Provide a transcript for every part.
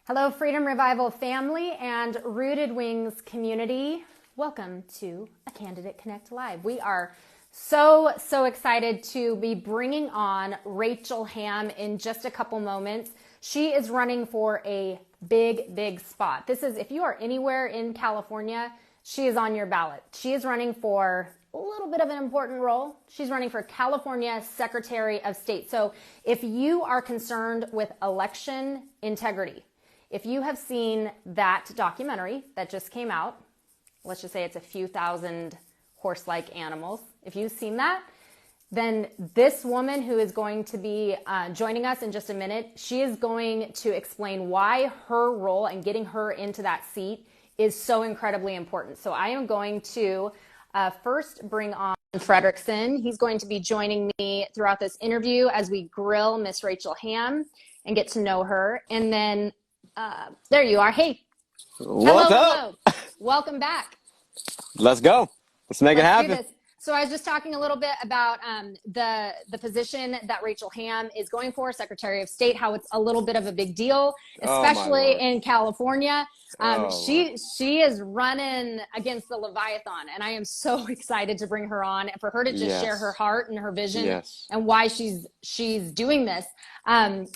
Hello, Freedom Revival family and Rooted Wings community. Welcome to a Candidate Connect Live. We are so excited to be bringing on Rachel Hamm in just a couple moments. She is running for a big spot. This is, if you are anywhere in California, she is on your ballot. She is running for a little bit of an important role. She's running for California Secretary of State. So if you are concerned with election integrity, if you have seen that documentary that just came out, let's just say it's a few thousand horse-like animals. If you've seen that, then this woman who is going to be joining us in just a minute, she is going to explain why her role and getting her into that seat is so incredibly important. So I am going to first bring on Fredrickson. He's going to be joining me throughout this interview as we grill Miss Rachel Hamm and get to know her. And then there you are. Hey. What's up? Hello. Welcome back. Let's go. Let's make it happen. So I was just talking a little bit about the position that Rachel Hamm is going for, Secretary of State, how it's a little bit of a big deal, especially in California. She is running against the Leviathan, and I am so excited to bring her on and for her to just share her heart and her vision and why she's doing this.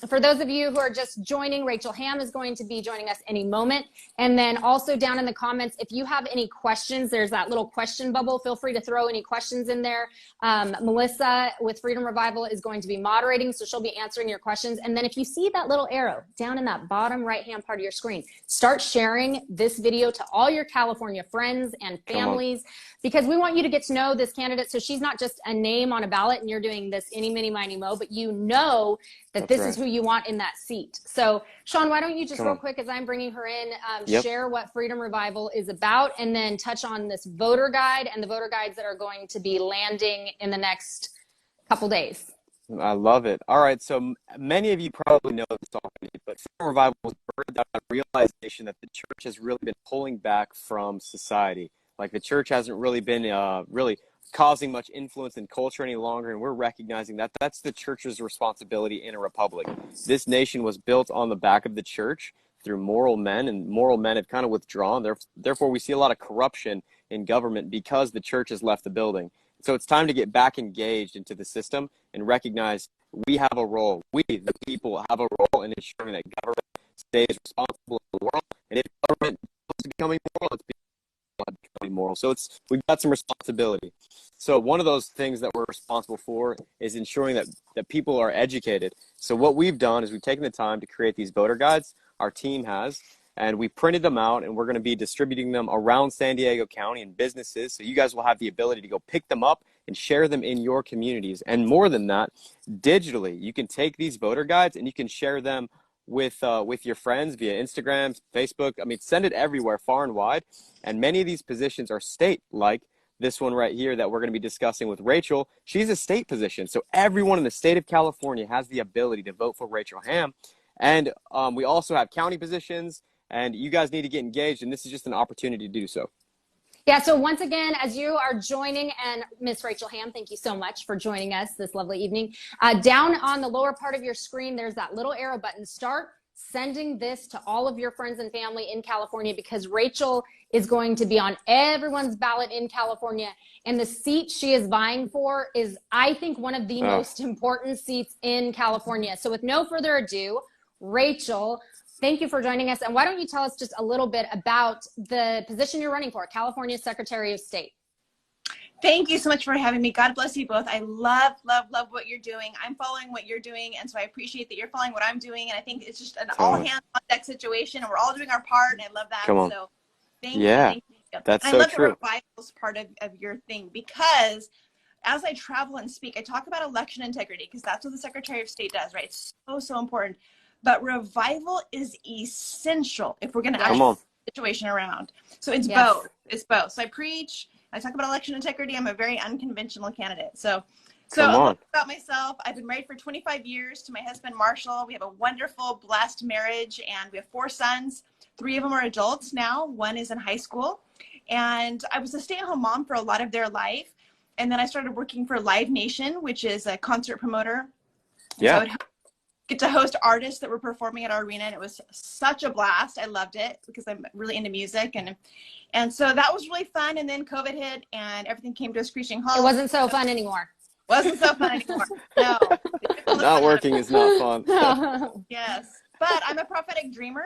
For those of you who are just joining, Rachel Hamm is going to be joining us any moment. And then also down in the comments, if you have any questions, there's that little question bubble. Feel free to throw any questions in there. Melissa with Freedom Revival is going to be moderating, so she'll be answering your questions. And then if you see that little arrow down in that bottom right-hand part of your screen, start sharing this video to all your California friends and families, because we want you to get to know this candidate. So she's not just a name on a ballot and you're doing this any, mini, miny, mo, but you know that this is who you want in that seat. So Sean, why don't you just real quick, as I'm bringing her in, share what Freedom Revival is about, and then touch on this voter guide and the voter guides that are going to be landing in the next couple days. I love it. All right. So many of you probably know this already, but Freedom Revival was birthed out of the realization that the church has really been pulling back from society. Like the church hasn't really been really causing much influence in culture any longer, and we're recognizing that that's the church's responsibility in a republic. This nation was built on the back of the church through moral men, and moral men have kind of withdrawn. Therefore, we see a lot of corruption in government because the church has left the building. So it's time to get back engaged into the system and recognize we have a role. We, the people, have a role in ensuring that government stays responsible in the world. And if government is becoming moral, it's becoming moral. So we've got some responsibility. So one of those things that we're responsible for is ensuring that people are educated. So what we've done is we've taken the time to create these voter guides. Our team has. And we printed them out, and we're going to be distributing them around San Diego County and businesses. So you guys will have the ability to go pick them up and share them in your communities. And more than that, digitally, you can take these voter guides and you can share them with your friends via Instagram, Facebook. I mean, send it everywhere, far and wide. And many of these positions are state, like this one right here that we're going to be discussing with Rachel. She's a state position. So everyone in the state of California has the ability to vote for Rachel Hamm. And we also have county positions. And you guys need to get engaged, and this is just an opportunity to do so. Yeah, so once again, as you are joining, and Miss Rachel Hamm, thank you so much for joining us this lovely evening. Down on the lower part of your screen, there's that little arrow button. Start sending this to all of your friends and family in California, because Rachel is going to be on everyone's ballot in California. And the seat she is vying for is, I think, one of the most important seats in California. So with no further ado, Rachel, thank you for joining us. And why don't you tell us just a little bit about the position you're running for, California Secretary of State? Thank you so much for having me. God bless you both. I love what you're doing. I'm following what you're doing, and so I appreciate that you're following what I'm doing. And I think it's just an all-hands-on-deck situation, and we're all doing our part, and I love that. So thank you. Thank you. That's and so I love true. the revivals part of your thing, because as I travel and speak, I talk about election integrity, because that's what the Secretary of State does, right? It's so important. But revival is essential if we're going to actually turn the situation around. So it's both. It's both. So I preach. I talk about election integrity. I'm a very unconventional candidate. So a little bit about myself. I've been married for 25 years to my husband, Marshall. We have a wonderful, blessed marriage, and we have 4 sons. 3 of them are adults now. 1 is in high school. And I was a stay-at-home mom for a lot of their life. And then I started working for Live Nation, which is a concert promoter. Yeah. So get to host artists that were performing at our arena, and it was such a blast. I loved it because I'm really into music, and so that was really fun. And then COVID hit, and everything came to a screeching halt. It wasn't so fun anymore. Wasn't so fun anymore. No, not working is not fun. Yes, but I'm a prophetic dreamer.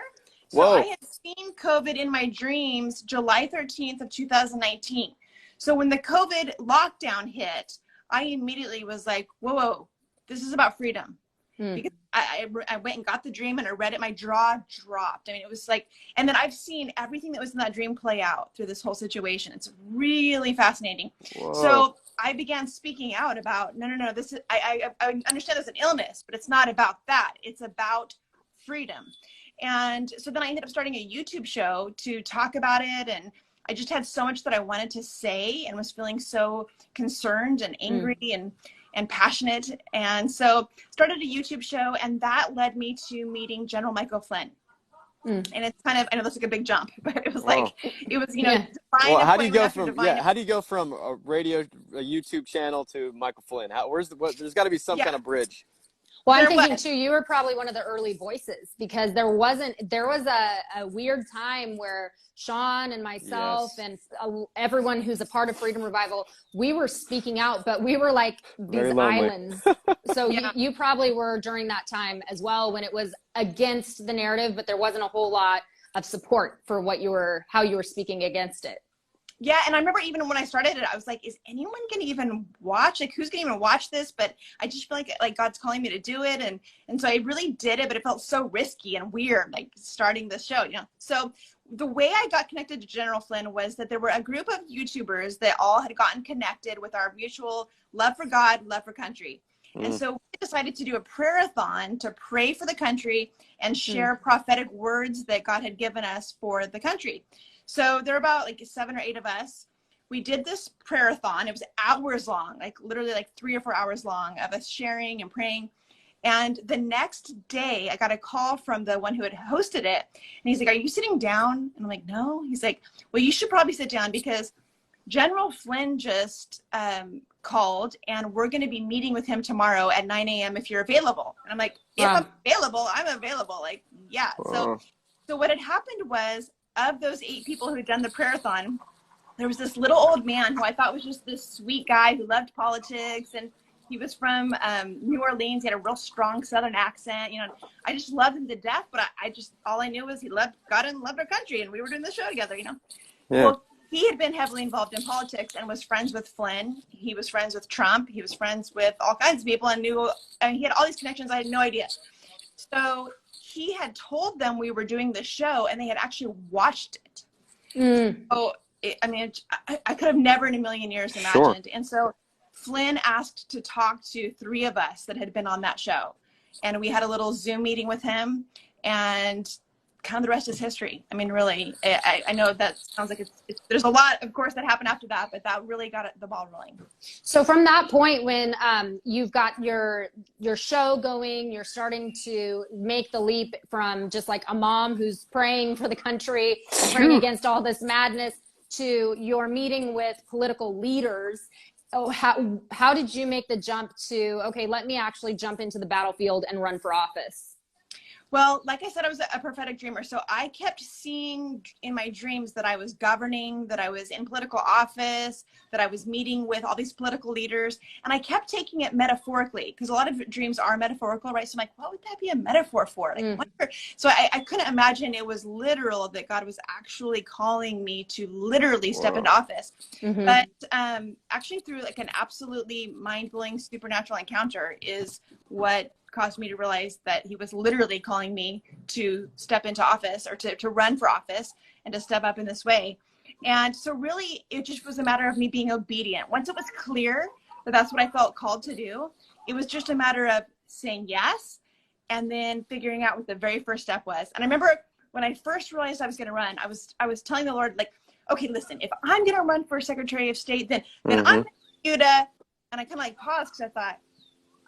So Whoa. I had seen COVID in my dreams July 13th of 2019. So when the COVID lockdown hit, I immediately was like, whoa, this is about freedom. Because I went and got the dream and I read it, my jaw dropped. I mean, it was like, and then I've seen everything that was in that dream play out through this whole situation. It's really fascinating. Whoa. So I began speaking out about, no, this is, I understand it's an illness, but it's not about that. It's about freedom. And so then I ended up starting a YouTube show to talk about it. And I just had so much that I wanted to say and was feeling so concerned and angry and passionate. And so started a YouTube show, and that led me to meeting General Michael Flynn. And it's kind of, I know that's like a big jump, but it was like, it was, you know, divine. Well, how do you go from, how do you go from a YouTube channel to Michael Flynn? There's got to be some kind of bridge. Well, I'm thinking too, you were probably one of the early voices, because there was a weird time where Sean and myself and everyone who's a part of Freedom Revival, we were speaking out, but we were like these islands. So you probably were during that time as well, when it was against the narrative, but there wasn't a whole lot of support for how you were speaking against it. Yeah, and I remember even when I started it, I was like, is anyone going to even watch? Like, who's going to even watch this? But I just feel like God's calling me to do it. And so I really did it, but it felt so risky and weird, like starting the show, you know. So the way I got connected to General Flynn was that there were a group of YouTubers that all had gotten connected with our mutual love for God, love for country. And so we decided to do a prayer-a-thon to pray for the country and share prophetic words that God had given us for the country. So there were about like 7 or 8 of us. We did this prayer-a-thon. It was hours long, like literally like 3 or 4 hours long of us sharing and praying. And the next day I got a call from the one who had hosted it. And he's like, are you sitting down? And I'm like, no. He's like, well, you should probably sit down, because General Flynn just called, and we're going to be meeting with him tomorrow at 9 a.m. if you're available. And I'm like, if I'm available, I'm available. Like, yeah. So what had happened was, of those 8 people who had done the prayer-a-thon, there was this little old man who I thought was just this sweet guy who loved politics, and he was from New Orleans. He had a real strong Southern accent. You know, I just loved him to death, but I just, all I knew was he loved God and loved our country, and we were doing the show together, you know. Yeah. Well, he had been heavily involved in politics and was friends with Flynn. He was friends with Trump. He was friends with all kinds of people, and he had all these connections. I had no idea. So he had told them we were doing the show, and they had actually watched it. So, I could have never in a million years imagined. And so Flynn asked to talk to 3 of us that had been on that show. And we had a little Zoom meeting with him, and kind of the rest is history. I mean, really, I know that sounds like there's a lot, of course, that happened after that, but that really got the ball rolling. So from that point, when you've got your show going, you're starting to make the leap from just like a mom who's praying for the country, praying against all this madness, to your meeting with political leaders. Oh, how did you make the jump to, okay, let me actually jump into the battlefield and run for office? Well, like I said, I was a prophetic dreamer. So I kept seeing in my dreams that I was governing, that I was in political office, that I was meeting with all these political leaders. And I kept taking it metaphorically, because a lot of dreams are metaphorical, right? So I'm like, what would that be a metaphor for? Like, so I couldn't imagine it was literal, that God was actually calling me to literally step into office. But actually through like an absolutely mind-blowing supernatural encounter is what caused me to realize that he was literally calling me to step into office, or to run for office, and to step up in this way. And so really it just was a matter of me being obedient. Once it was clear that that's what I felt called to do, it was just a matter of saying yes, and then figuring out what the very first step was. And I remember when I first realized I was going to run, I was telling the Lord, like, okay, listen, if I'm going to run for Secretary of State, then I'm going to you to, and I kind of like paused, because I thought,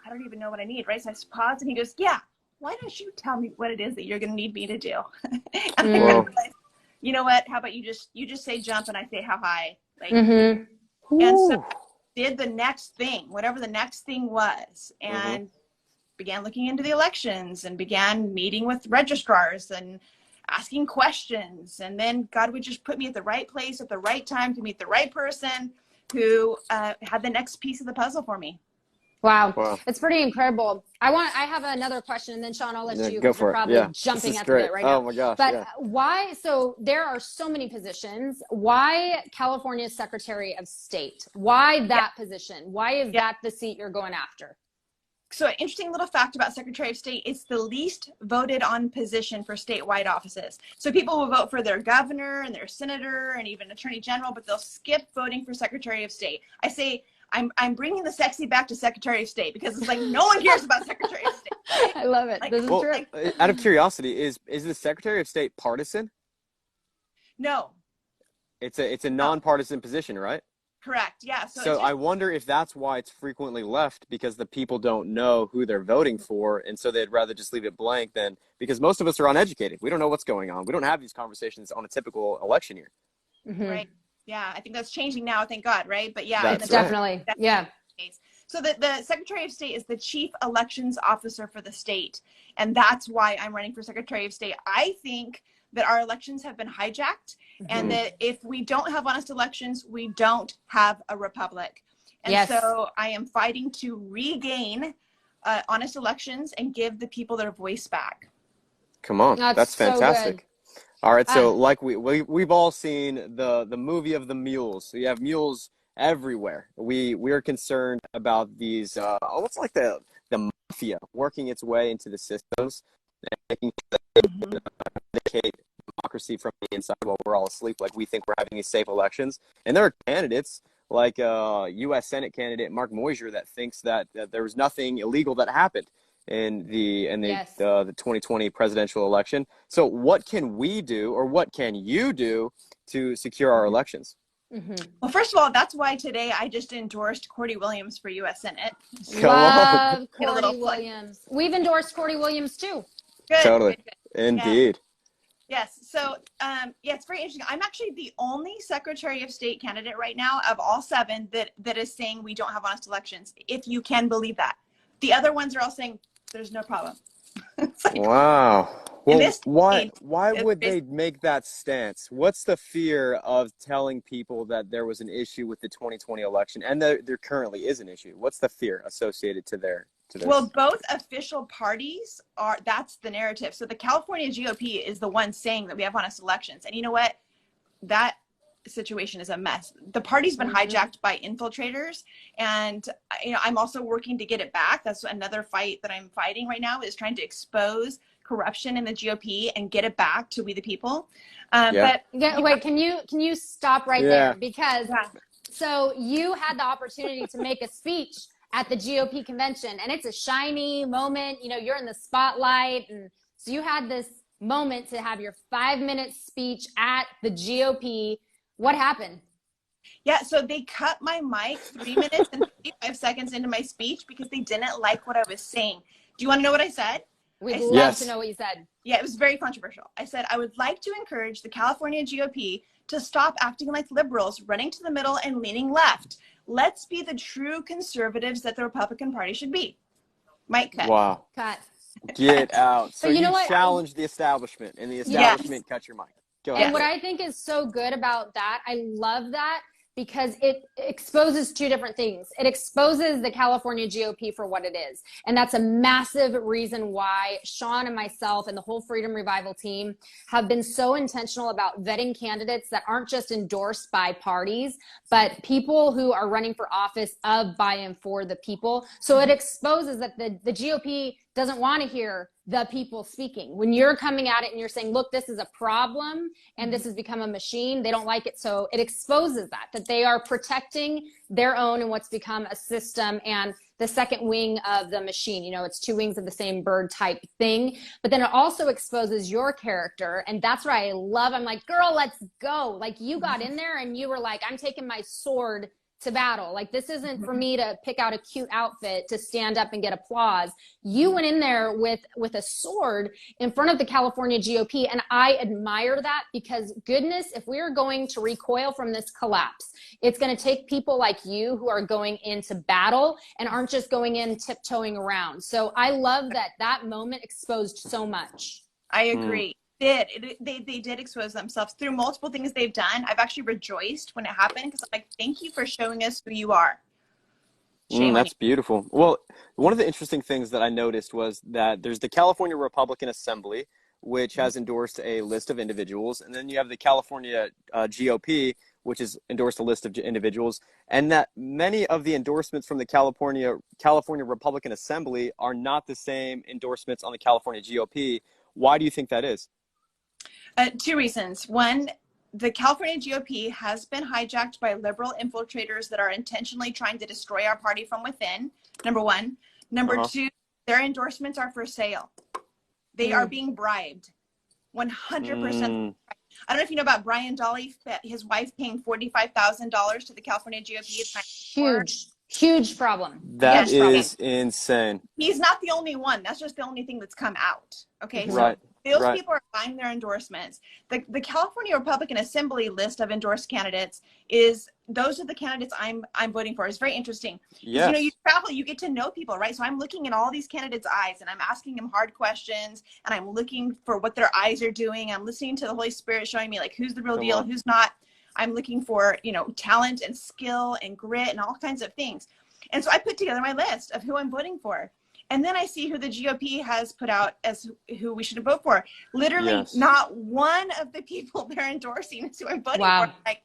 I don't even know what I need, right? So I paused, and he goes, yeah, why don't you tell me what it is that you're going to need me to do? And I realized, you know what, how about you just say jump, and I say how high. Like, and so did the next thing, whatever the next thing was. And began looking into the elections and began meeting with registrars and asking questions. And then God would just put me at the right place at the right time to meet the right person who had the next piece of the puzzle for me. Wow. It's pretty incredible. I have another question, and then Sean, I'll let you, go because you're for it. probably jumping at the bit right now. Oh my gosh. But why, so there are so many positions. Why California's Secretary of State? Why that position? Why is that the seat you're going after? So an interesting little fact about Secretary of State, it's the least voted on position for statewide offices. So people will vote for their governor and their senator and even attorney general, but they'll skip voting for Secretary of State. I say, I'm bringing the sexy back to Secretary of State, because it's like no one cares about Secretary of State. Right? I love it. Like, this is true. Out of curiosity, is the Secretary of State partisan? No. It's a nonpartisan position, right? Correct. Yeah. So I wonder if that's why it's frequently left, because the people don't know who they're voting for, and so they'd rather just leave it blank than, because most of us are uneducated. We don't know what's going on. We don't have these conversations on a typical election year. Right. Yeah, I think that's changing now, thank God, right? But yeah, that's definitely. Yeah. So the Secretary of State is the chief elections officer for the state. And that's why I'm running for Secretary of State. I think that our elections have been hijacked, and that if we don't have honest elections, we don't have a republic. And so I am fighting to regain honest elections and give the people their voice back. Come on, that's fantastic. So all right, so like we've all seen the movie of the mules. So you have mules everywhere. We are concerned about these almost like the mafia working its way into the systems and making sure that they vindicate democracy from the inside while we're all asleep, like we think we're having these safe elections. And there are candidates like U.S. Senate candidate Mark Moyser that thinks that there was nothing illegal that happened in the 2020 presidential election. So what can we do, or what can you do to secure our elections? Well, first of all, that's why today I just endorsed Cordy Williams for U.S. Senate. Love Cordy Williams. We've endorsed Cordy Williams too. Good. Totally. Good. Indeed. Yes. So, it's very interesting. I'm actually the only Secretary of State candidate right now of all 7 that is saying we don't have honest elections, if you can believe that. The other ones are all saying there's no problem. Like, wow. Well, why state, would they make that stance? What's the fear of telling people that there was an issue with the 2020 election, and there currently is an issue? What's the fear associated to this? Well, both official parties that's the narrative. So the California GOP is the one saying that we have honest elections. And you know what? That situation is a mess. The party's been hijacked by infiltrators, and I'm also working to get it back. That's another fight that I'm fighting right now, is trying to expose corruption in the GOP and get it back to we the people. Wait, can you stop right there? Because so you had the opportunity to make a speech at the GOP convention, and it's a shiny moment. You're in the spotlight, and so you had this moment to have your 5-minute speech at the GOP. What happened? Yeah, so they cut my mic 3 minutes and 55 seconds into my speech because they didn't like what I was saying. Do you want to know what I said? We'd love to know what you said. Yeah, it was very controversial. I said, I would like to encourage the California GOP to stop acting like liberals, running to the middle and leaning left. Let's be the true conservatives that the Republican Party should be. Mic cut. Wow. Cut. Get out. So you know what? challenged the establishment, and the establishment cut your mic. Go ahead. And what I think is so good about that, I love that, because it exposes 2 different things. It exposes the California GOP for what it is. And that's a massive reason why Sean and myself and the whole Freedom Revival team have been so intentional about vetting candidates that aren't just endorsed by parties, but people who are running for office of, by, and for the people. So it exposes that the GOP doesn't want to hear the people speaking. When you're coming at it and you're saying, look, this is a problem and this has become a machine, they don't like it. So it exposes that they are protecting their own and what's become a system and the second wing of the machine. It's 2 wings of the same bird type thing. But then it also exposes your character. And that's what I love. I'm like, girl, let's go. Like, you got in there and you were like, I'm taking my sword to battle. Like, this isn't for me to pick out a cute outfit to stand up and get applause. You went in there with a sword in front of the California GOP. And I admire that, because goodness, if we are going to recoil from this collapse, it's going to take people like you who are going into battle and aren't just going in tiptoeing around. So I love that moment exposed so much. I agree. They did expose themselves through multiple things they've done. I've actually rejoiced when it happened, because I'm like, thank you for showing us who you are. That's beautiful. Well, one of the interesting things that I noticed was that there's the California Republican Assembly, which has endorsed a list of individuals, and then you have the California GOP, which has endorsed a list of individuals, and that many of the endorsements from the California Republican Assembly are not the same endorsements on the California GOP. Why do you think that is? Two reasons. One, the California GOP has been hijacked by liberal infiltrators that are intentionally trying to destroy our party from within, number one. Number two, their endorsements are for sale. They are being bribed. 100%. I don't know if you know about Brian Dolly, his wife paying $45,000 to the California GOP. Huge problem. That is insane. He's not the only one. That's just the only thing that's come out. Okay, right. So those people are buying their endorsements. The California Republican Assembly list of endorsed candidates those are the candidates I'm voting for. It's very interesting. Yes. You know, you travel, you get to know people, right? So I'm looking in all these candidates' eyes, and I'm asking them hard questions, and I'm looking for what their eyes are doing. I'm listening to the Holy Spirit showing me, like, who's the real deal and who's not. I'm looking for, you know, talent and skill and grit and all kinds of things. And so I put together my list of who I'm voting for. And then I see who the GOP has put out as who we should vote for. Literally, not one of the people they're endorsing is who I'm voting for. Like,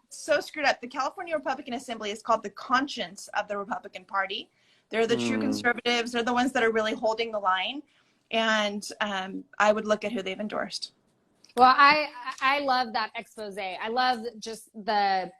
so screwed up. The California Republican Assembly is called the conscience of the Republican Party. They're the true conservatives. They're the ones that are really holding the line. And I would look at who they've endorsed. Well, I love that expose. I love just that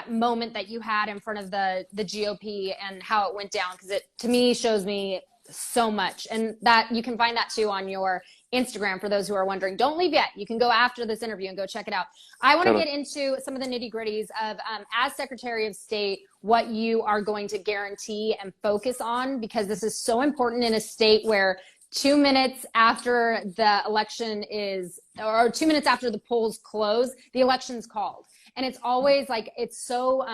moment that you had in front of the GOP and how it went down, because it, to me, shows me so much. And that you can find that too on your Instagram for those who are wondering. Don't leave yet. You can go after this interview and go check it out. I want to get into some of the nitty gritties of, as Secretary of State, what you are going to guarantee and focus on, because this is so important in a state where 2 minutes after the election or 2 minutes after the polls close, the election's called. And it's always like, it's so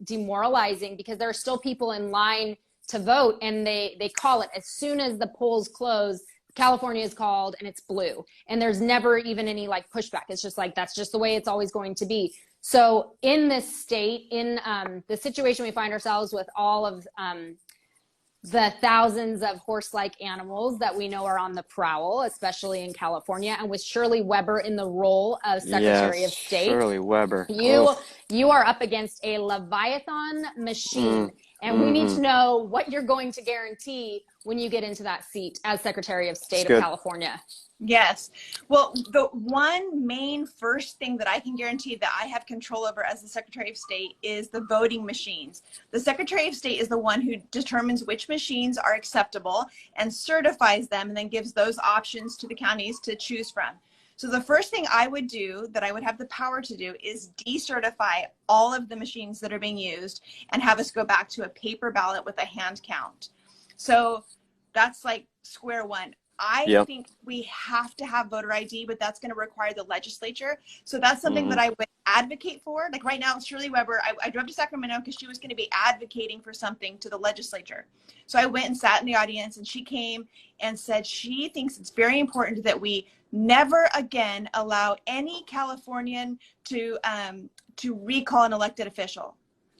demoralizing, because there are still people in line to vote, and they call it as soon as the polls close. California is called and it's blue, and there's never even any like pushback. It's just like, that's just the way it's always going to be. So in this state, in the situation we find ourselves with, all of the thousands of horse-like animals that we know are on the prowl, especially in California, and with Shirley Weber in the role of Secretary of State. Shirley Weber. You are up against a Leviathan machine. And we need to know what you're going to guarantee when you get into that seat as Secretary of State of California. Yes. Well, the one main first thing that I can guarantee that I have control over as the Secretary of State is the voting machines. The Secretary of State is the one who determines which machines are acceptable and certifies them, and then gives those options to the counties to choose from. So the first thing I would do, that I would have the power to do, is decertify all of the machines that are being used and have us go back to a paper ballot with a hand count. So that's like square one. I think we have to have voter ID, but that's going to require the legislature. So that's something that I would advocate for. Like right now, Shirley Weber, I drove to Sacramento because she was going to be advocating for something to the legislature. So I went and sat in the audience, and she came and said she thinks it's very important that we never again allow any Californian to recall an elected official.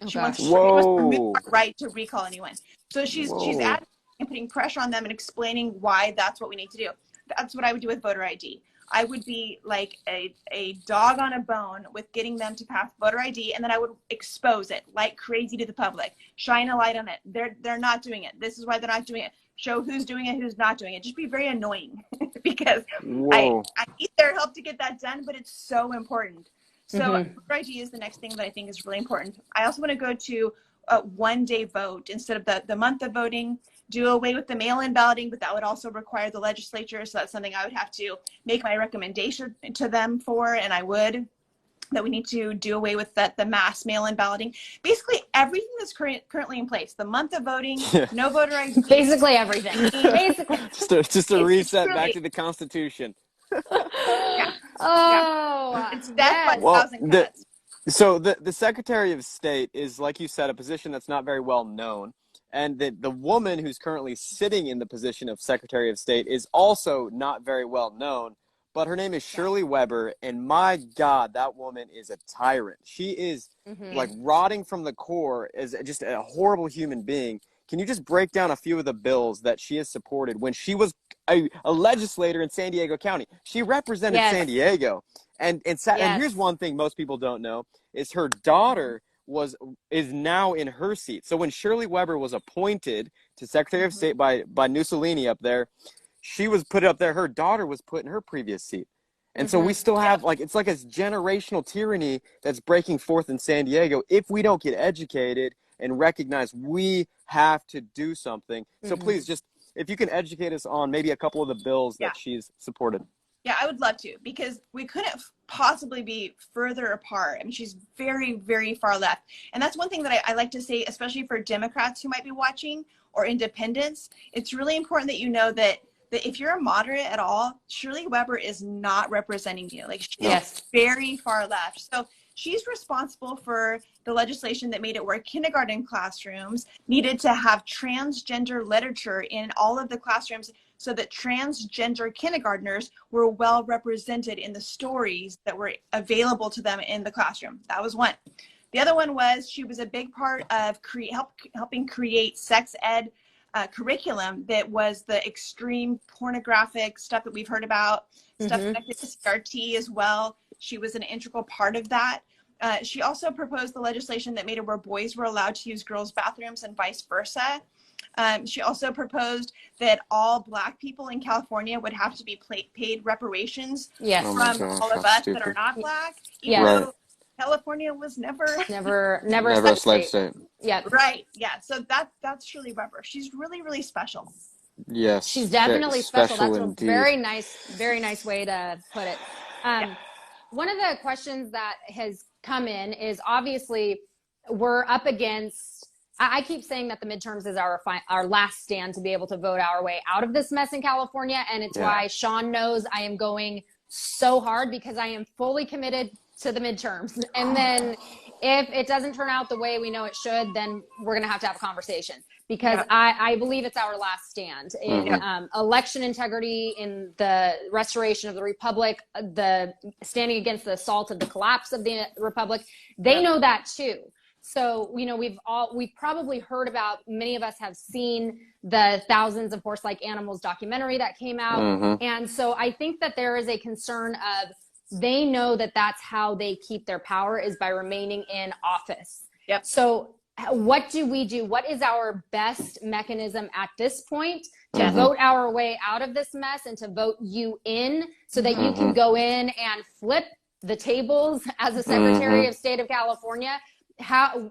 She wants to remove our right to recall anyone. So she's advocating and putting pressure on them and explaining why that's what we need to do. That's what I would do with voter ID. I would be like a dog on a bone with getting them to pass voter ID, and then I would expose it like crazy to the public, shine a light on it. They're not doing it. This is why they're not doing it. Show who's doing it, who's not doing it. Just be very annoying because I need their help to get that done, but it's so important. So voter ID is the next thing that I think is really important. I also want to go to a one-day vote instead of the month of voting. Do away with the mail-in balloting, but that would also require the legislature. So that's something I would have to make my recommendation to them for, and I would. that we need to do away with the mass mail-in balloting. Basically, everything that's currently in place. The month of voting, no voter ID. Basically everything. Basically. just a reset back to the Constitution. Yeah. Oh, it's death by Well, 1,000 cuts. So the Secretary of State is, like you said, a position that's not very well known. And the woman who's currently sitting in the position of Secretary of State is also not very well known. But her name is Shirley Weber, and my God, that woman is a tyrant. She is like rotting from the core, as just a horrible human being. Can you just break down a few of the bills that she has supported when she was a legislator in San Diego County? She represented San Diego. And here's one thing most people don't know is her daughter is now in her seat. So when Shirley Weber was appointed to Secretary of State by Mussolini up there, she was put up there. Her daughter was put in her previous seat. And so we still have, it's like a generational tyranny that's breaking forth in San Diego if we don't get educated and recognize we have to do something. So please, just if you can educate us on maybe a couple of the bills that she's supported. Yeah, I would love to, because we couldn't possibly be further apart. I mean, she's very, very far left. And that's one thing that I like to say, especially for Democrats who might be watching or independents. It's really important that you know that if you're a moderate at all, Shirley Weber is not representing you. Like, she's very far left. So she's responsible for the legislation that made it where kindergarten classrooms needed to have transgender literature in all of the classrooms so that transgender kindergartners were well represented in the stories that were available to them in the classroom. That was one. The other one was she was a big part of helping create sex ed curriculum that was the extreme pornographic stuff that we've heard about, stuff connected to CRT as well. She was an integral part of that. She also proposed the legislation that made it where boys were allowed to use girls' bathrooms and vice versa. She also proposed that all Black people in California would have to be paid reparations from all of us that are not Black, even though California was never a slave state. Yeah. Right. Yeah. So that's Shirley Weber. She's really, really special. Yes. She's definitely special. That's a very nice way to put it. One of the questions that has come in is, obviously we're up against, I keep saying that the midterms is our last stand to be able to vote our way out of this mess in California. And it's why Sean knows I am going so hard, because I am fully committed to the midterms. And then if it doesn't turn out the way we know it should, then we're going to have a conversation, because I believe it's our last stand in election integrity, in the restoration of the republic, the standing against the assault of the collapse of the republic. They know that too. So, you know, we've probably heard about, many of us have seen the Thousands of Horse-Like Animals documentary that came out. And so I think that there is a concern of, they know that that's how they keep their power, is by remaining in office. Yep. So what do we do? What is our best mechanism at this point to vote our way out of this mess and to vote you in, so that you can go in and flip the tables as a Secretary of State of California?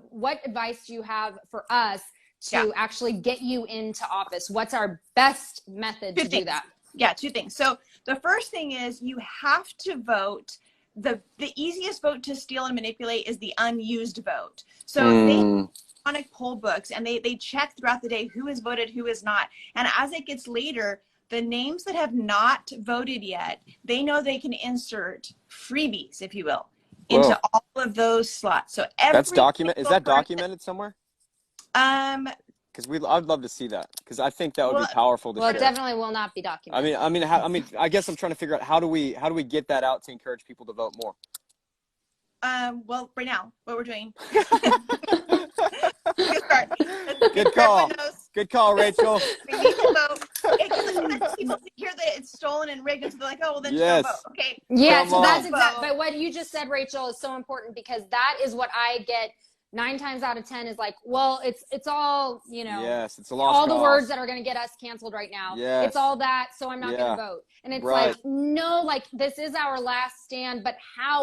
What advice do you have for us to actually get you into office? What's our best method to do that? Yeah, two things. So the first thing is, you have to vote. The easiest vote to steal and manipulate is the unused vote. So they have electronic poll books, and they check throughout the day who has voted, who has not. And as it gets later, the names that have not voted yet, they know they can insert freebies, if you will, into all of those slots. So that's is that documented somewhere? Because I'd love to see that, because I think that would be powerful to share. Well, it definitely will not be documented. I guess I'm trying to figure out how do we get that out to encourage people to vote more. Well, right now, what we're doing. Good call. Good call, Rachel. We need to vote. Because people hear that it's stolen and rigged, and so they're like, oh, well, then just don't vote. Okay. Yeah, so that's exactly. But what you just said, Rachel, is so important, because that is what I get 9 times out of 10 is like, well, it's all, you know, it's a lost all cause. The words that are going to get us canceled right now. It's all that, so I'm not going to vote. And it's like, no, like, this is our last stand, but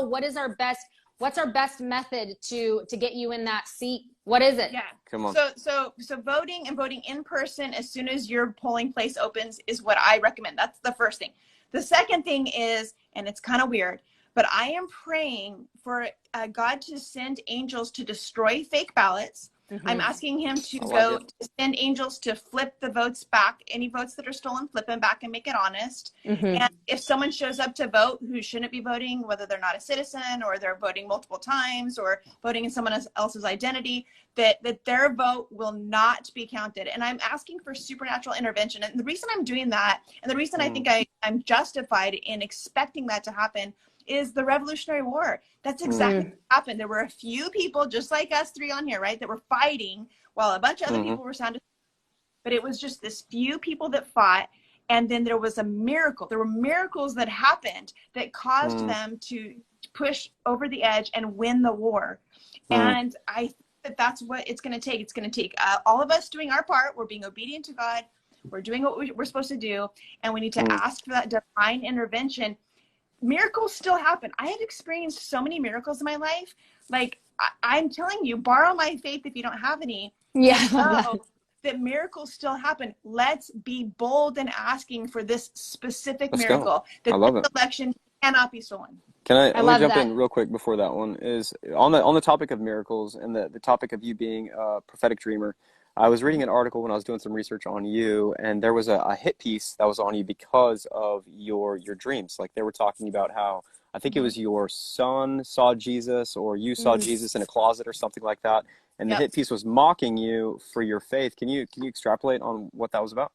what's our best method to get you in that seat? What is it? Yeah. Come on. So voting and voting in person as soon as your polling place opens is what I recommend. That's the first thing. The second thing is, and it's kind of weird, but I am praying for God to send angels to destroy fake ballots. I'm asking him to to send angels to flip the votes back. Any votes that are stolen, flip them back and make it honest. And if someone shows up to vote who shouldn't be voting, whether they're not a citizen or they're voting multiple times or voting in someone else's identity, that their vote will not be counted. And I'm asking for supernatural intervention. And the reason I'm doing that, and the reason I think I'm justified in expecting that to happen, is the Revolutionary War. That's exactly what happened. There were a few people, just like us three on here, right, that were fighting while a bunch of other people were sound asleep. But it was just this few people that fought, and then there was a miracle. There were miracles that happened that caused them to push over the edge and win the war. And I think that that's what it's going to take. It's going to take all of us doing our part. We're being obedient to God. We're doing what we're supposed to do, and we need to ask for that divine intervention. Miracles still happen. I have experienced so many miracles in my life. Like, I'm telling you, borrow my faith if you don't have any. So that miracles still happen. Let's be bold in asking for this specific miracle. That this election cannot be stolen. Let me jump in real quick before that one is on the topic of miracles and the topic of you being a prophetic dreamer. I was reading an article when I was doing some research on you, and there was a hit piece that was on you because of your dreams. Like, they were talking about how, I think it was your son saw Jesus, or you saw Jesus in a closet or something like that. And the hit piece was mocking you for your faith. Can you extrapolate on what that was about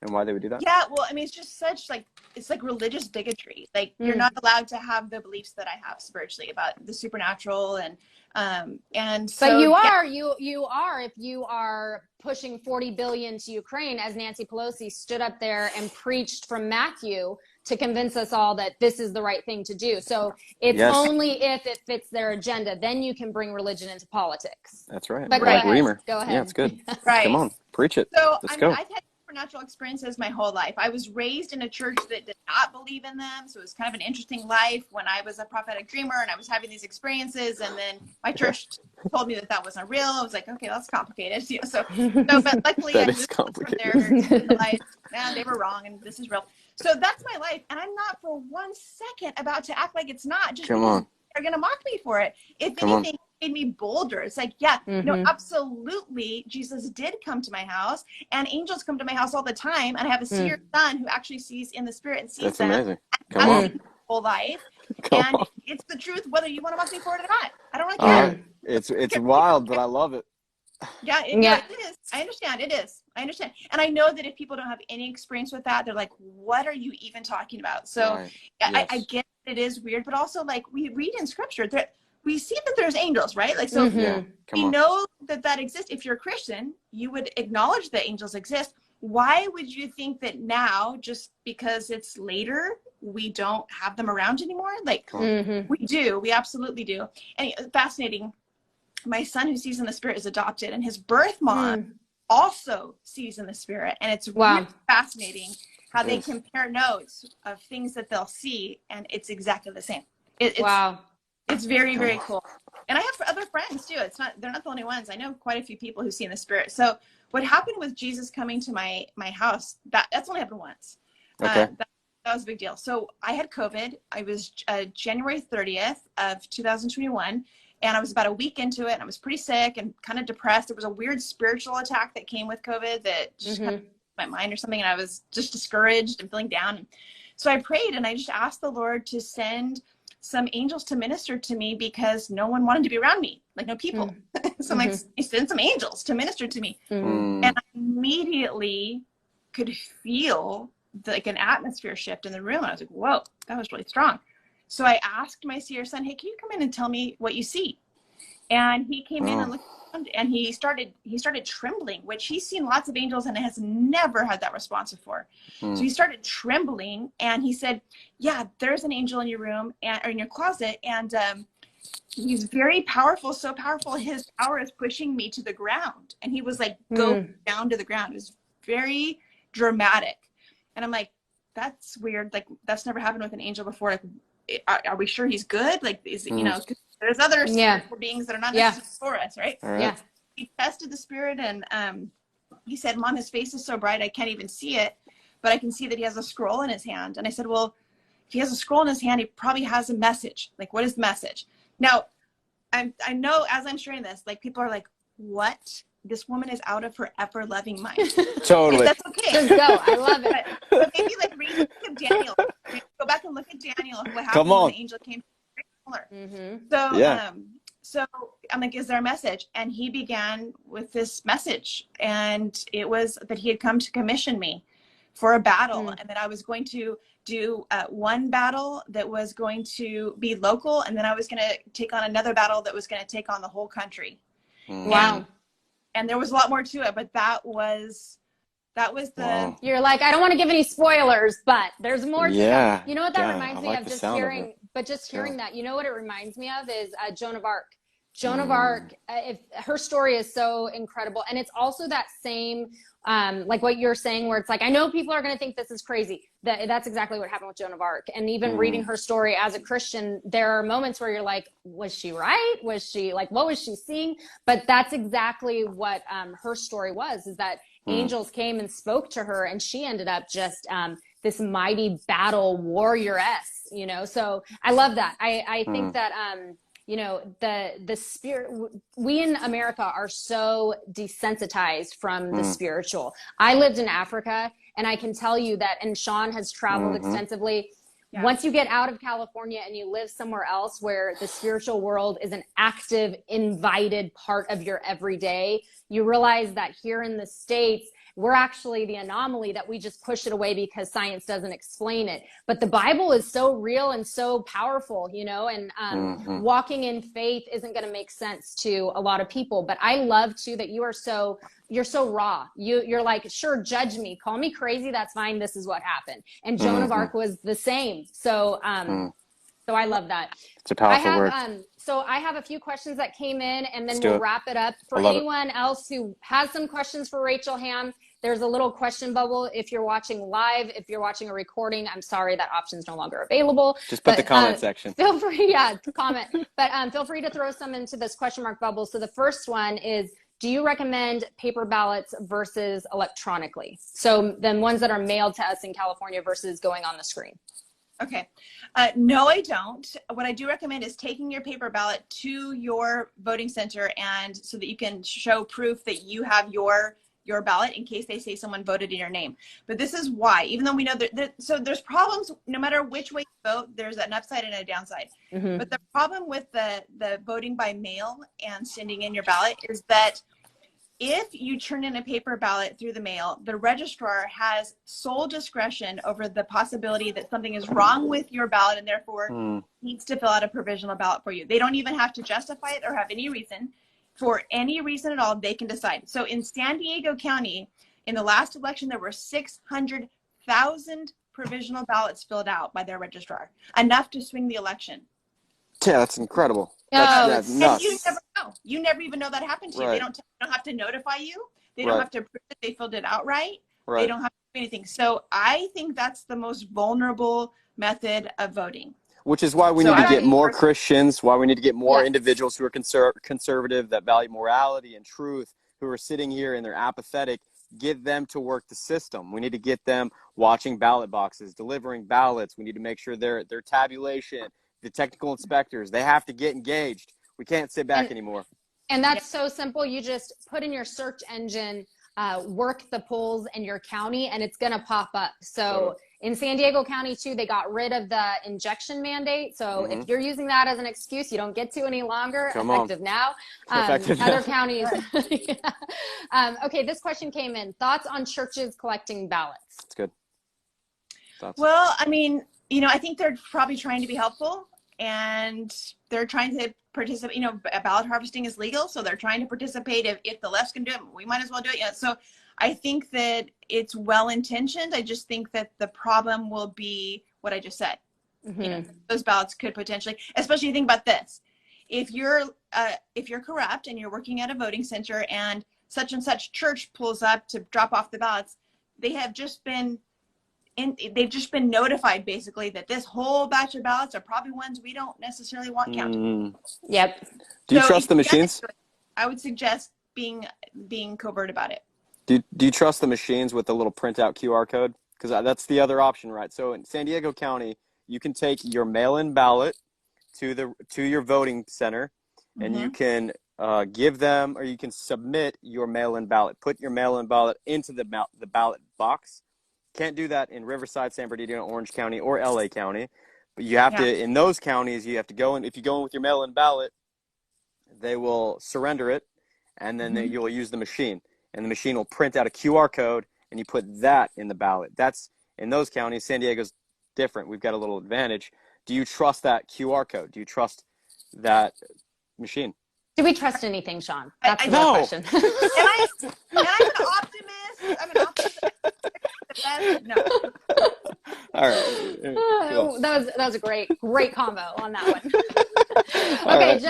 and why they would do that? Yeah, well, I mean, it's just such it's like religious bigotry. Like, you're not allowed to have the beliefs that I have spiritually about the supernatural and so, but you are if you are pushing 40 billion to Ukraine, as Nancy Pelosi stood up there and preached from Matthew to convince us all that this is the right thing to do. So it's only if it fits their agenda, then you can bring religion into politics. That's right. But go ahead. Yeah, it's good. Right. Come on, preach it. So Let's go. I've had supernatural experiences my whole life. I was raised in a church that did not believe in them, so it was kind of an interesting life when I was a prophetic dreamer and I was having these experiences, and then my church told me that wasn't real. I was like, okay, that's complicated. But luckily that I is moved complicated. from there, and they were wrong and this is real. So that's my life, and I'm not for 1 second about to act like it's not, just because they're going to mock me for it. If anything, it made me bolder. It's like, no, absolutely, Jesus did come to my house, and angels come to my house all the time, and I have a seer son who actually sees in the spirit and sees That's them. amazing. Come on. Whole life. It's the truth, whether you want to mock me for it or not. I don't really care. It's wild, but I love it. It is. I understand. It is. I understand. And I know that if people don't have any experience with that, they're like, what are you even talking about? So I get it is weird, but also, like, we read in scripture that we see that there's angels, right? Like, so we know that exists. If you're a Christian, you would acknowledge that angels exist. Why would you think that now, just because it's later, we don't have them around anymore? Like, we do. We absolutely do. And fascinating. My son, who sees in the spirit, is adopted, and his birth mom also sees in the spirit. And it's really fascinating how they compare notes of things that they'll see, and it's exactly the same. It's very, very cool. And I have other friends too. They're not the only ones. I know quite a few people who see in the spirit. So what happened with Jesus coming to my house, that's only happened once. Okay. That was a big deal. So I had COVID. I was January 30th of 2021. And I was about a week into it, and I was pretty sick and kind of depressed. There was a weird spiritual attack that came with COVID that just kind of my mind or something, and I was just discouraged and feeling down. So I prayed, and I just asked the Lord to send some angels to minister to me, because no one wanted to be around me, like no people. So I'm like, send some angels to minister to me. And I immediately could feel like an atmosphere shift in the room. And I was like, whoa, that was really strong. So I asked my seer son, hey, can you come in and tell me what you see? And he came in and looked around, and he started trembling, which he's seen lots of angels and has never had that response before. So he started trembling, and he said, yeah, there's an angel in your room or in your closet. And he's very powerful, so powerful, his power is pushing me to the ground. And he was like, go down to the ground. It was very dramatic. And I'm like, that's weird. Like, that's never happened with an angel before. Like, are we sure he's good? Like, is cause there's other spiritual beings that are not necessarily for us, right? Right. He tested the spirit, and he said, Mom, his face is so bright I can't even see it, but I can see that he has a scroll in his hand. And I said, well, if he has a scroll in his hand, he probably has a message. Like, what is the message? Now, I know as I'm sharing this, like, people are like, what? This woman is out of her ever-loving mind. Totally. That's okay. Just go. I love it. But maybe like read the book of Daniel. Go back and look at Daniel. What happened Come on. when the angel came? So, so I'm like, is there a message? And he began with this message, and it was that he had come to commission me for a battle, and that I was going to do one battle that was going to be local, and then I was going to take on another battle that was going to take on the whole country. Wow. And there was a lot more to it, but that was the. Wow. You're like, I don't want to give any spoilers, but there's more. Yeah. You know what that Yeah, reminds I me like of? the Just sound of hearing, it. but just hearing that, you know what it reminds me of is Joan of Arc. Joan of Arc, if her story is so incredible, and it's also that same, like what you're saying, where it's like, I know people are going to think this is crazy. That's exactly what happened with Joan of Arc. And even reading her story as a Christian, there are moments where you're like, was she right? Was she like, what was she seeing? But that's exactly what her story was, is that angels came and spoke to her, and she ended up just this mighty battle warrioress, you know? So I love that. I think that, you know, the spirit, we in America are so desensitized from the spiritual. I lived in Africa, and I can tell you that, and Sean has traveled extensively. Yeah. Once you get out of California and you live somewhere else where the spiritual world is an active, invited part of your everyday, you realize that here in the States, we're actually the anomaly, that we just push it away because science doesn't explain it. But the Bible is so real and so powerful, you know, and walking in faith isn't going to make sense to a lot of people. But I love too that you're so raw. You're like, sure, judge me, call me crazy, that's fine. This is what happened. And Joan of Arc was the same. So, so I love that. It's a powerful word. So I have a few questions that came in, and then we'll wrap it up. For anyone else who has some questions for Rachel Hamm, there's a little question bubble. If you're watching live, if you're watching a recording, I'm sorry, that option's no longer available. Just put the comment section. Feel free, to comment. But feel free to throw some into this question mark bubble. So the first one is, do you recommend paper ballots versus electronically? So then ones that are mailed to us in California versus going on the screen. Okay. No, I don't. What I do recommend is taking your paper ballot to your voting center, and so that you can show proof that you have your ballot in case they say someone voted in your name. But this is why, even though we know so there's problems, no matter which way you vote, there's an upside and a downside. But the problem with the voting by mail and sending in your ballot is that if you turn in a paper ballot through the mail, the registrar has sole discretion over the possibility that something is wrong with your ballot, and therefore needs to fill out a provisional ballot for you. They don't even have to justify it or have any reason. For any reason at all, they can decide. So in San Diego County, in the last election, there were 600,000 provisional ballots filled out by their registrar, enough to swing the election. Yeah, that's incredible. That's nuts. And you never know. You never even know that happened to you. They don't have to notify you. They don't have to prove that they filled it out right. They don't have to do anything. So I think that's the most vulnerable method of voting. Which is why we need to get more Christians, why we need to get more individuals who are conservative, that value morality and truth, who are sitting here and they're apathetic. Get them to work the system. We need to get them watching ballot boxes, delivering ballots. We need to make sure their tabulation, the technical inspectors, they have to get engaged. We can't sit back anymore. And that's so simple. You just put in your search engine, work the polls in your county, and it's going to pop up. So in San Diego County too, they got rid of the injection mandate. So if you're using that as an excuse, you don't get to any longer. Effective now. Other counties. Okay, this question came in. Thoughts on churches collecting ballots? That's good. Well, I mean, you know, I think they're probably trying to be helpful, and they're trying to participate. You know, ballot harvesting is legal, so they're trying to participate. If the left's can do it, we might as well do it. Yeah. So I think that it's well intentioned. I just think that the problem will be what I just said. You know, those ballots could potentially, especially think about this: if you're corrupt and you're working at a voting center, and such church pulls up to drop off the ballots, they've just been notified basically that this whole batch of ballots are probably ones we don't necessarily want counted. Yep. Do you trust the machines? I would suggest being covert about it. Do you trust the machines with the little printout QR code? Because that's the other option, right? So in San Diego County, you can take your mail-in ballot to your voting center, and you can give them, or you can submit your mail-in ballot. Put your mail-in ballot into the ballot box. Can't do that in Riverside, San Bernardino, Orange County, or LA County. But you have to, in those counties, you have to go in. If you go in with your mail-in ballot, they will surrender it, and then you will use the machine. And the machine will print out a QR code, and you put that in the ballot. That's in those counties. San Diego's different. We've got a little advantage. Do you trust that QR code? Do you trust that machine? Do we trust anything, Sean? That's the no. question. I'm an optimist. I'm an optimist. No. All right. Cool. That was a great combo on that one. Okay, right,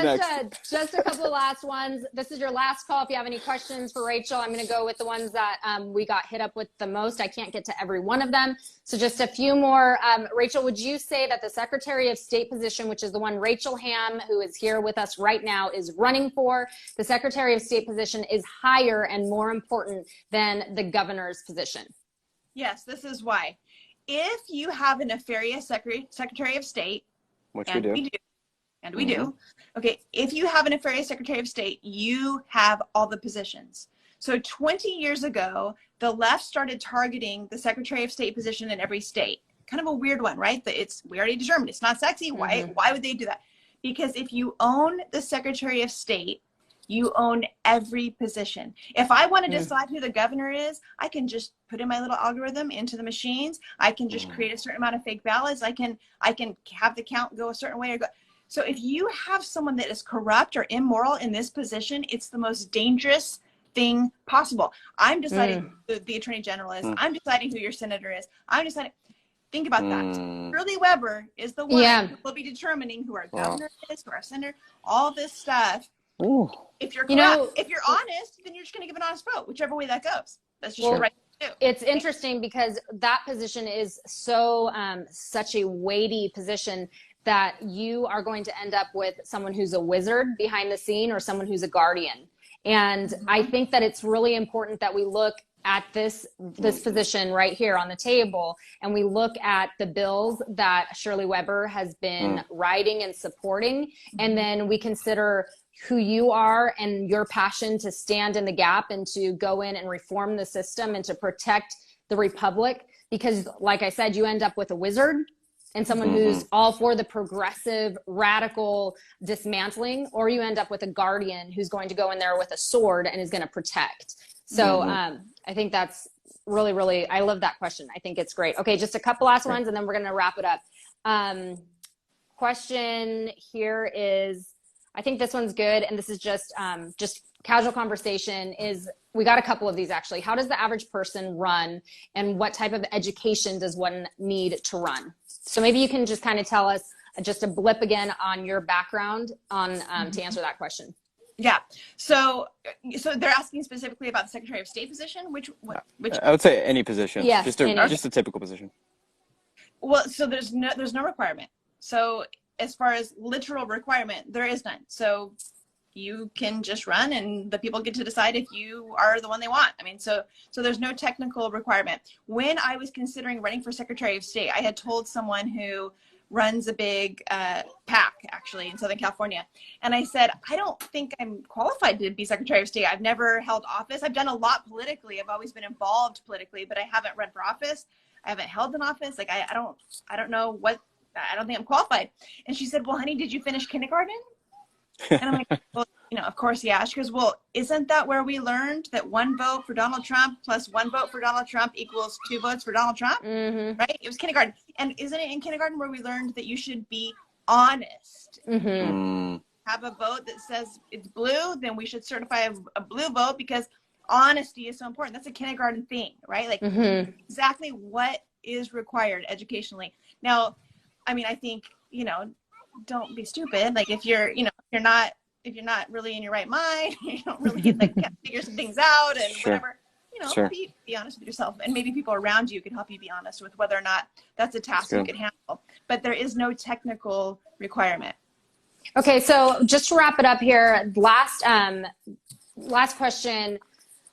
just a couple of last ones. This is your last call. If you have any questions for Rachel, I'm going to go with the ones that we got hit up with the most. I can't get to every one of them. So just a few more. Rachel, would you say that the Secretary of State position, which is the one Rachel Hamm, who is here with us right now, is running for, the Secretary of State position is higher and more important than the governor's position? Yes, this is why. If you have a nefarious Secretary of State, which and we do, okay, if you have a nefarious Secretary of State, you have all the positions. So 20 years ago, the left started targeting the Secretary of State position in every state. Kind of a weird one, right? We already determined it's not sexy. Why would they do that? Because if you own the Secretary of State, you own every position. If I want to decide who the governor is, I can just put in my little algorithm into the machines. I can just create a certain amount of fake ballots. I can have the count go a certain way or go. So if you have someone that is corrupt or immoral in this position, it's the most dangerous thing possible. I'm deciding who the Attorney General is. I'm deciding who your senator is. I'm deciding. Think about that. Shirley Weber is the one who will be determining who our governor is, who our senator, all this stuff. Ooh. If you're corrupt, if you're honest, then you're just going to give an honest vote, whichever way that goes. That's just your right to do. It's interesting because that position is so such a weighty position that you are going to end up with someone who's a wizard behind the scene or someone who's a guardian. And I think that it's really important that we look at this position right here on the table, and we look at the bills that Shirley Weber has been writing and supporting, and then we consider who you are and your passion to stand in the gap and to go in and reform the system and to protect the republic. Because like I said, you end up with a wizard and someone who's all for the progressive, radical dismantling, or you end up with a guardian who's going to go in there with a sword and is going to protect. So I think that's really, really, I love that question. I think it's great. Okay, just a couple last ones and then we're going to wrap it up. Question here is, I think this one's good, and this is just casual conversation, is we got a couple of these actually. How does the average person run, and what type of education does one need to run? So maybe you can just kind of tell us just a blip again on your background on to answer that question. Yeah. So they're asking specifically about the Secretary of State position, which I would say any position. Yeah, just a typical position. Well, so there's no requirement. So as far as literal requirement, there is none. So you can just run and the people get to decide if you are the one they want. I mean, so there's no technical requirement. When I was considering running for Secretary of State, I had told someone who runs a big PAC actually in Southern California. And I said, I don't think I'm qualified to be Secretary of State. I've never held office. I've done a lot politically. I've always been involved politically, but I haven't run for office. I haven't held an office. Like I don't know what, I don't think I'm qualified. And she said, well, honey, did you finish kindergarten? And I'm like, well, of course, yeah. She goes, well, isn't that where we learned that one vote for Donald Trump plus one vote for Donald Trump equals 2 votes for Donald Trump? Right? It was kindergarten. And isn't it in kindergarten where we learned that you should be honest? Have a vote that says it's blue, then we should certify a blue vote because honesty is so important. That's a kindergarten thing, right? Like exactly what is required educationally. Now, I mean, I think, don't be stupid. Like if you're not really in your right mind, you don't really figure some things out and whatever, be honest with yourself. And maybe people around you can help you be honest with whether or not that's a task you can handle. But there is no technical requirement. Okay, so just to wrap it up here, last question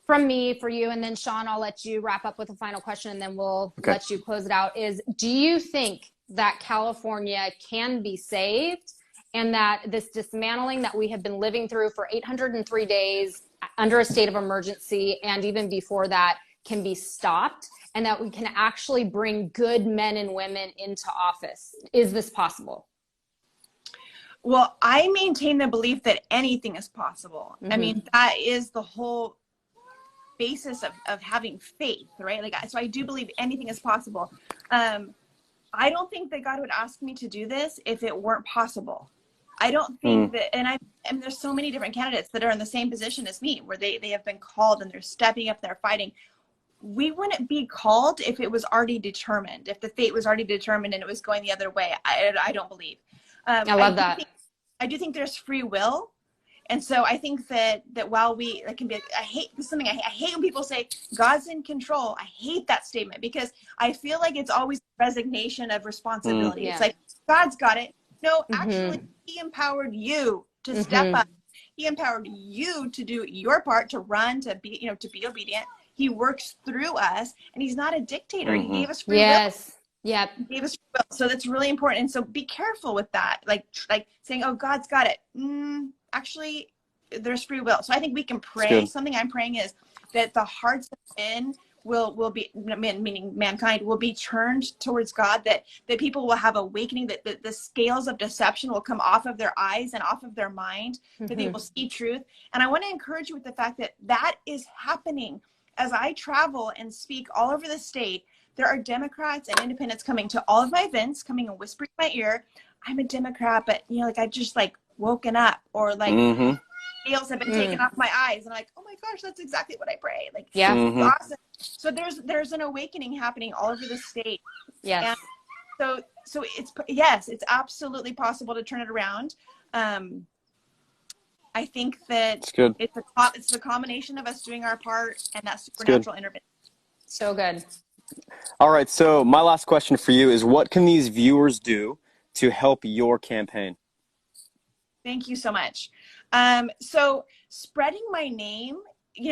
from me for you, and then Sean, I'll let you wrap up with a final question, and then we'll let you close it out. Is, do you think that California can be saved, and that this dismantling that we have been living through for 803 days under a state of emergency, and even before that, can be stopped, and that we can actually bring good men and women into office. Is this possible? Well, I maintain the belief that anything is possible. I mean, that is the whole basis of having faith, right? Like, so I do believe anything is possible. I don't think that God would ask me to do this if it weren't possible. I don't think that, and there's so many different candidates that are in the same position as me, where they have been called and they're stepping up, they're fighting. We wouldn't be called if it was already determined, if the fate was already determined and it was going the other way. I don't believe. I love that. I do think there's free will. And so I think that while it can be, I hate something. I hate when people say God's in control. I hate that statement, because I feel like it's always resignation of responsibility. It's like, God's got it. No, actually, he empowered you to step up. He empowered you to do your part, to run, to be obedient. He works through us, and he's not a dictator. He gave us free will. Yep. He gave us free will. So that's really important. And so be careful with that. Like saying, oh, God's got it. Actually, there's free will. So I think we can pray. Something I'm praying is that the hearts of men will be, meaning mankind, will be turned towards God, that people will have awakening, that the scales of deception will come off of their eyes and off of their mind, that they will see truth. And I want to encourage you with the fact that is happening. As I travel and speak all over the state, there are Democrats and independents coming to all of my events, coming and whispering in my ear, I'm a Democrat, but I just woken up, or scales have been taken off my eyes, and I'm like, oh my gosh, that's exactly what I pray. Awesome. So there's an awakening happening all over the state. Yes. And so it's absolutely possible to turn it around. I think that it's the combination of us doing our part and that supernatural intervention. So good. All right. So my last question for you is, what can these viewers do to help your campaign? Thank you so much. So spreading my name,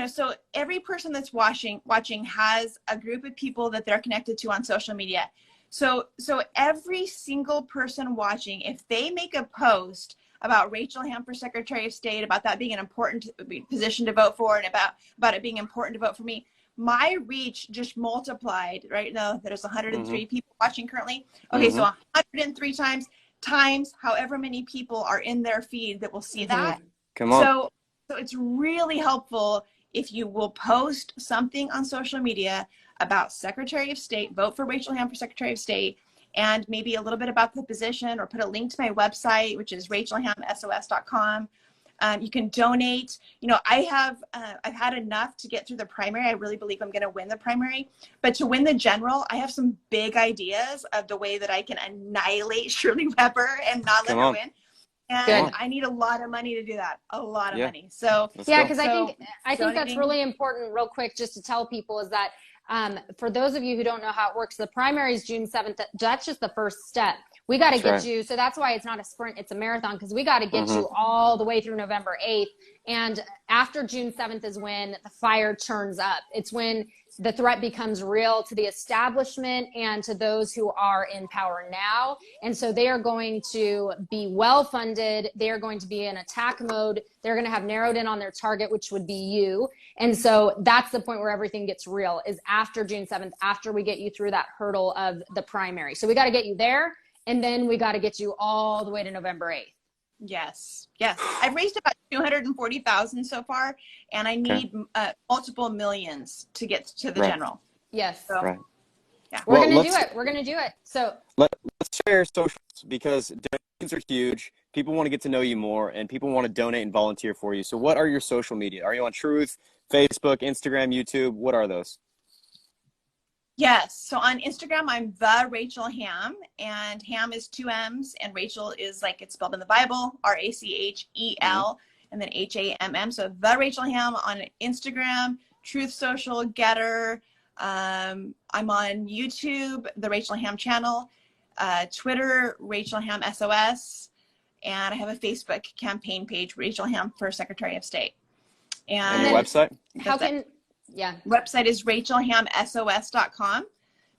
so every person that's watching has a group of people that they're connected to on social media. So every single person watching, if they make a post about Rachel Hamm for Secretary of State, about that being an important position to vote for, and about it being important to vote for me, my reach just multiplied. Right now there's 103 people watching currently. Okay, so 103 times however many people are in their feed that will see that. Come on. So it's really helpful if you will post something on social media about Secretary of State, vote for Rachel Hamm for Secretary of State, and maybe a little bit about the position, or put a link to my website, which is rachelhammsos.com. You can donate. I've had enough to get through the primary. I really believe I'm going to win the primary, but to win the general, I have some big ideas of the way that I can annihilate Shirley Weber and not let her win. And I need a lot of money to do that. A lot of money. So because I think that's really important, real quick, just to tell people, is that for those of you who don't know how it works, the primary is June 7th. That's just the first step. We got to get you. So that's why it's not a sprint, it's a marathon, because we got to get you all the way through November 8th. And after June 7th is when the fire turns up. It's when the threat becomes real to the establishment and to those who are in power now. And so they are going to be well funded. They are going to be in attack mode. They're going to have narrowed in on their target, which would be you. And so that's the point where everything gets real, is after June 7th, after we get you through that hurdle of the primary. So we got to get you there, and then we got to get you all the way to November 8th. Yes. I've raised about 240,000 so far, and I need multiple millions to get to the general. Yes. So, We're going to do it. So let's share your socials, because donations are huge. People want to get to know you more, and people want to donate and volunteer for you. So what are your social media? Are you on Truth, Facebook, Instagram, YouTube? What are those? Yes. So on Instagram, I'm the Rachel Hamm, and Hamm is 2 M's, and Rachel is like it's spelled in the Bible, Rachel, and then Hamm. So the Rachel Hamm on Instagram, Truth Social, Getter. I'm on YouTube, the Rachel Hamm channel, Twitter, Rachel Hamm SOS, and I have a Facebook campaign page, Rachel Hamm for Secretary of State. And your website? Website is rachelhammsos.com.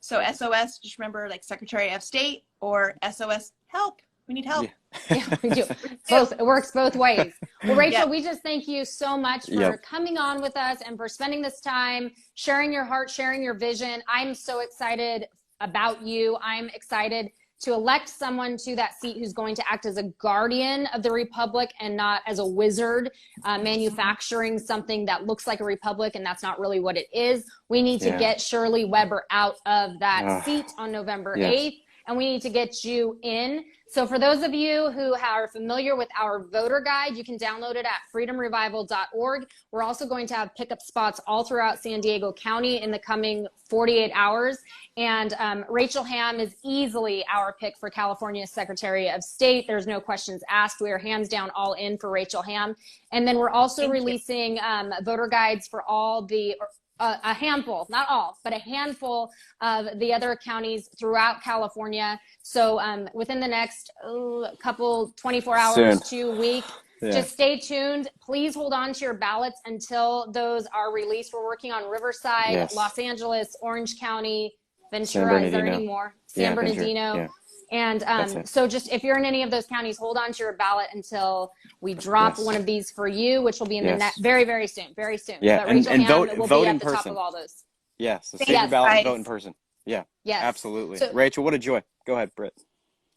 So SOS, just remember, like Secretary of State, or SOS, help. We need help. Yeah, we do. Both. It works both ways. Well, Rachel, Yep. we just thank you so much for coming on with us and for spending this time, sharing your heart, sharing your vision. I'm so excited about you. I'm excited to elect someone to that seat who's going to act as a guardian of the republic and not as a wizard manufacturing something that looks like a republic, and that's not really what it is. We need to get Shirley Weber out of that seat on November 8th, and we need to get you in. So for those of you who are familiar with our voter guide, you can download it at freedomrevival.org. We're also going to have pickup spots all throughout San Diego County in the coming 48 hours. And Rachel Hamm is easily our pick for California Secretary of State. There's no questions asked. We are hands down all in for Rachel Hamm. And then we're also releasing voter guides for all the a handful, not all, but a handful of the other counties throughout California. So within the next couple, 24 hours to a week, just stay tuned. Please hold on to your ballots until those are released. We're working on Riverside, Los Angeles, Orange County, Ventura. Is there any more? San Bernardino. Yeah. And so just if you're in any of those counties, hold on to your ballot until we drop one of these for you, which will be in the very, very soon, very soon. Yeah, but Rachel and Hamm vote will be in at the top of all those. Yeah, so save your ballot and vote in person. Yeah, yes, absolutely. So, Rachel, what a joy. Go ahead, Britt.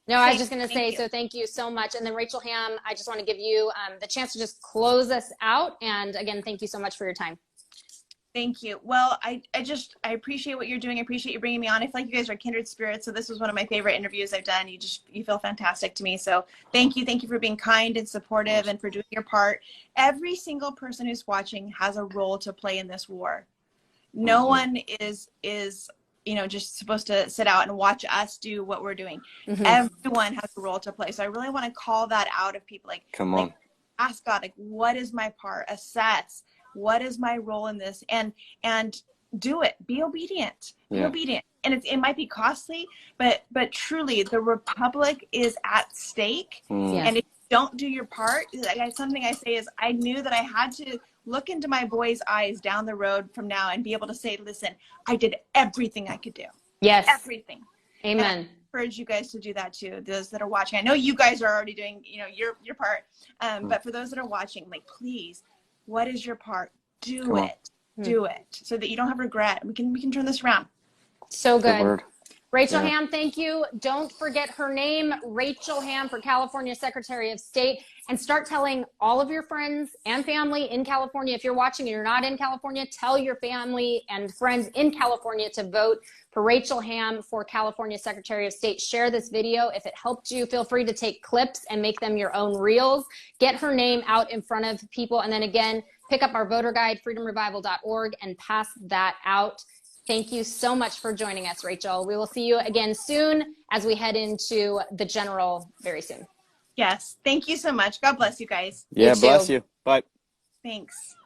No, I was just going to say, so thank you so much. And then Rachel Hamm, I just want to give you the chance to just close us out. And again, thank you so much for your time. Thank you. Well, I appreciate what you're doing. I appreciate you bringing me on. I feel like you guys are kindred spirits. So this was one of my favorite interviews I've done. You feel fantastic to me. So thank you. Thank you for being kind and supportive and for doing your part. Every single person who's watching has a role to play in this war. No one is just supposed to sit out and watch us do what we're doing. Everyone has a role to play. So I really want to call that out of people. Like, come on, ask God, like, what is my part? Assess. What is my role in this? And do it. Be obedient. Be obedient. And it might be costly, but truly, the republic is at stake. And if you don't do your part, something I say is, I knew that I had to look into my boy's eyes down the road from now and be able to say, listen, I did everything I could do. Yes. Everything. Amen. And I encourage you guys to do that too. Those that are watching, I know you guys are already doing, your part. But for those that are watching, like, please, what is your part? Do it. Do it so that you don't have regret. We can turn this around. So good. Rachel Hamm, thank you. Don't forget her name, Rachel Hamm, for California Secretary of State, and start telling all of your friends and family in California. If you're watching and you're not in California, tell your family and friends in California to vote for Rachel Hamm for California Secretary of State. Share this video. If it helped you, feel free to take clips and make them your own reels. Get her name out in front of people. And then again, pick up our voter guide, freedomrevival.org, and pass that out. Thank you so much for joining us, Rachel. We will see you again soon as we head into the general very soon. Yes. Thank you so much. God bless you guys. Yeah, bless you. Bye. Thanks.